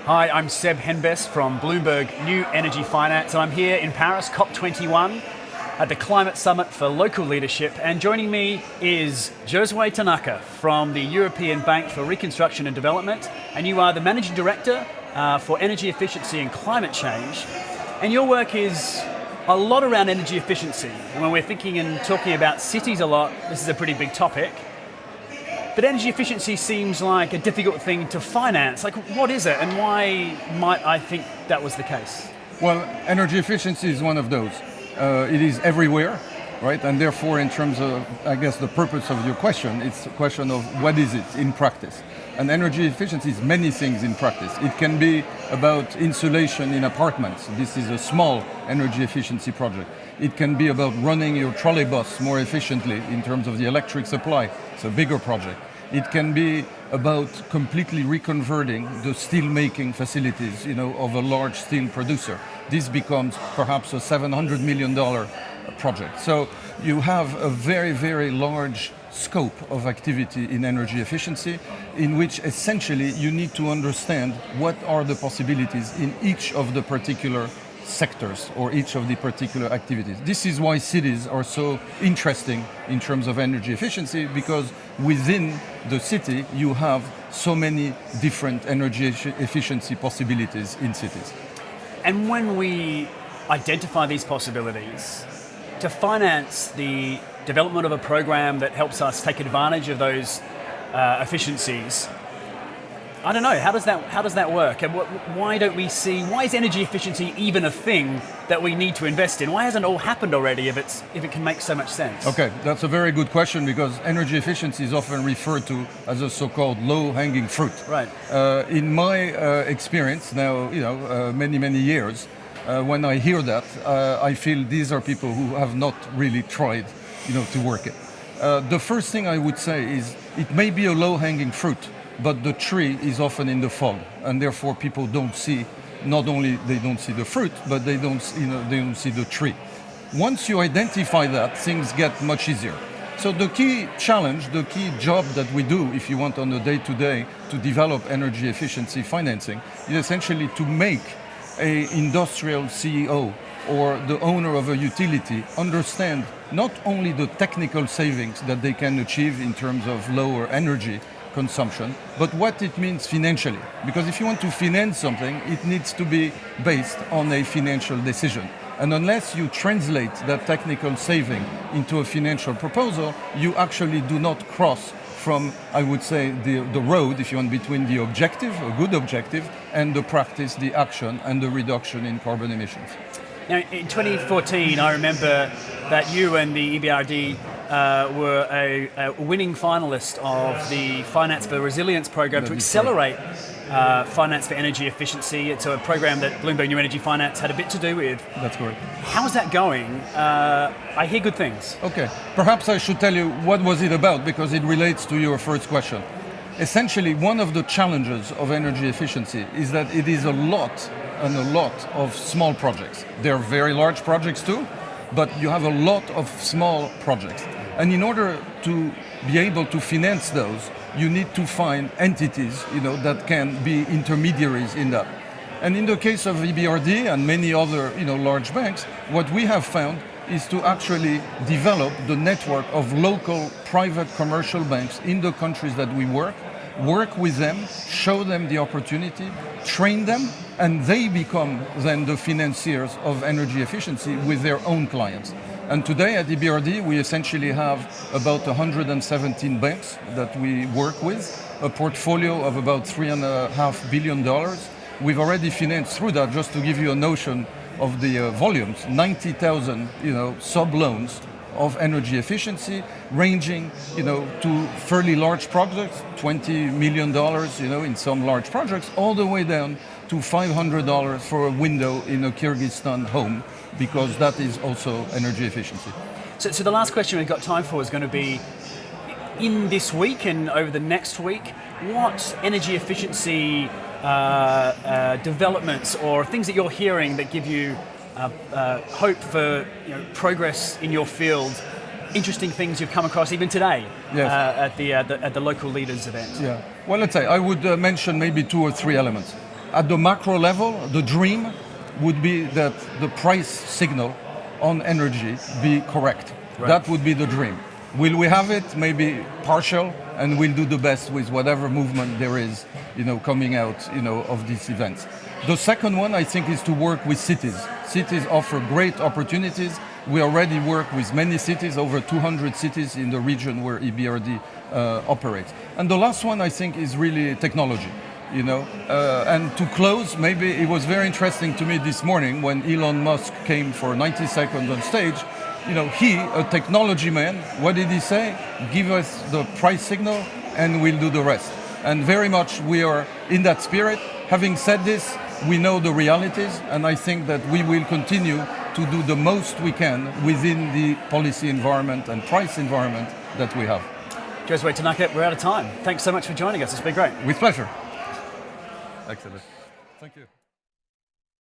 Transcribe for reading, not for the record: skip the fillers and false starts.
Hi, I'm Seb Henbest from Bloomberg New Energy Finance, and I'm here in Paris, COP21, at the Climate Summit for Local Leadership. And joining me is Josue Tanaka from the European Bank for Reconstruction and Development, and you are the Managing Director for Energy Efficiency and Climate Change. And your work is a lot around energy efficiency. And when we're thinking and talking about cities a lot, this is a pretty big topic. But energy efficiency seems like a difficult thing to finance. Like, what is it, and why might I think that was the case? Well, energy efficiency is one of those. It is everywhere, right? And therefore, in terms of, I guess, the purpose of your question, it's a question of what is it in practice. And energy efficiency is many things in practice. It can be about insulation in apartments. This is a small energy efficiency project. It can be about running your trolley bus more efficiently in terms of the electric supply. It's a bigger project. It can be about completely reconverting the steel-making facilities, of a large steel producer. This becomes perhaps a $700 million project. So you have a very, very large scope of activity in energy efficiency, in which essentially you need to understand what are the possibilities in each of the particular sectors or each of the particular activities. This is why cities are so interesting in terms of energy efficiency, because within the city you have so many different energy efficiency possibilities in cities. And when we identify these possibilities, to finance the development of a program that helps us take advantage of those efficiencies, I don't know, how does that work? And why is energy efficiency even a thing that we need to invest in? Why hasn't it all happened already if it can make so much sense? Okay, that's a very good question, because energy efficiency is often referred to as a so-called low-hanging fruit. Right. In my experience now, many, many years, when I hear that, I feel these are people who have not really tried, to work it. The first thing I would say is it may be a low-hanging fruit, but the tree is often in the fog, and therefore people don't see, not only they don't see the fruit, but they don't see the tree. Once you identify that, things get much easier. So the key challenge, the key job that we do, if you want, on a day-to-day to develop energy efficiency financing, is essentially to make an industrial CEO or the owner of a utility understand not only the technical savings that they can achieve in terms of lower energy consumption, but what it means financially. Because if you want to finance something, it needs to be based on a financial decision. And unless you translate that technical saving into a financial proposal, you actually do not cross from, I would say, the road, if you want, between the objective, a good objective, and the practice, the action, and the reduction in carbon emissions. Now, in 2014, I remember that you and the EBRD were a winning finalist of the Finance for Resilience program to accelerate finance for energy efficiency. It's a program that Bloomberg New Energy Finance had a bit to do with. That's correct. How's that going? I hear good things. Okay, perhaps I should tell you what was it about, because it relates to your first question. Essentially, one of the challenges of energy efficiency is that it is a lot of small projects. There are very large projects too, but you have a lot of small projects. And in order to be able to finance those, you need to find entities, that can be intermediaries in that. And in the case of EBRD and many other, large banks, what we have found is to actually develop the network of local private commercial banks in the countries that we work with them, show them the opportunity, train them, and they become then the financiers of energy efficiency with their own clients. And today at EBRD, we essentially have about 117 banks that we work with, a portfolio of about $3.5 billion. We've already financed through that, just to give you a notion of the volumes, 90,000 sub-loans of energy efficiency, ranging to fairly large projects, $20 million in some large projects, all the way down to $500 for a window in a Kyrgyzstan home, because that is also energy efficiency. So the last question we've got time for is going to be, in this week and over the next week, what energy efficiency developments or things that you're hearing that give you hope for progress in your field, interesting things you've come across even today? Yes. At the local leaders event? Yeah. Well, let's say I would mention maybe two or three elements. At the macro level, the dream would be that the price signal on energy be correct. Right. That would be the dream. Will we have it? Maybe partial, and we'll do the best with whatever movement there is, coming out, of these events. The second one, I think, is to work with cities. Cities offer great opportunities. We already work with many cities, over 200 cities in the region where EBRD operates. And the last one, I think, is really technology. And to close, maybe it was very interesting to me this morning when Elon Musk came for 90 seconds on stage. He, a technology man, what did he say? Give us the price signal and we'll do the rest. And very much we are in that spirit. Having said this, we know the realities, and I think that we will continue to do the most we can within the policy environment and price environment that we have. Josue, Tanaka, we're out of time. Thanks so much for joining us. It's been great. With pleasure. Excellent. Thank you.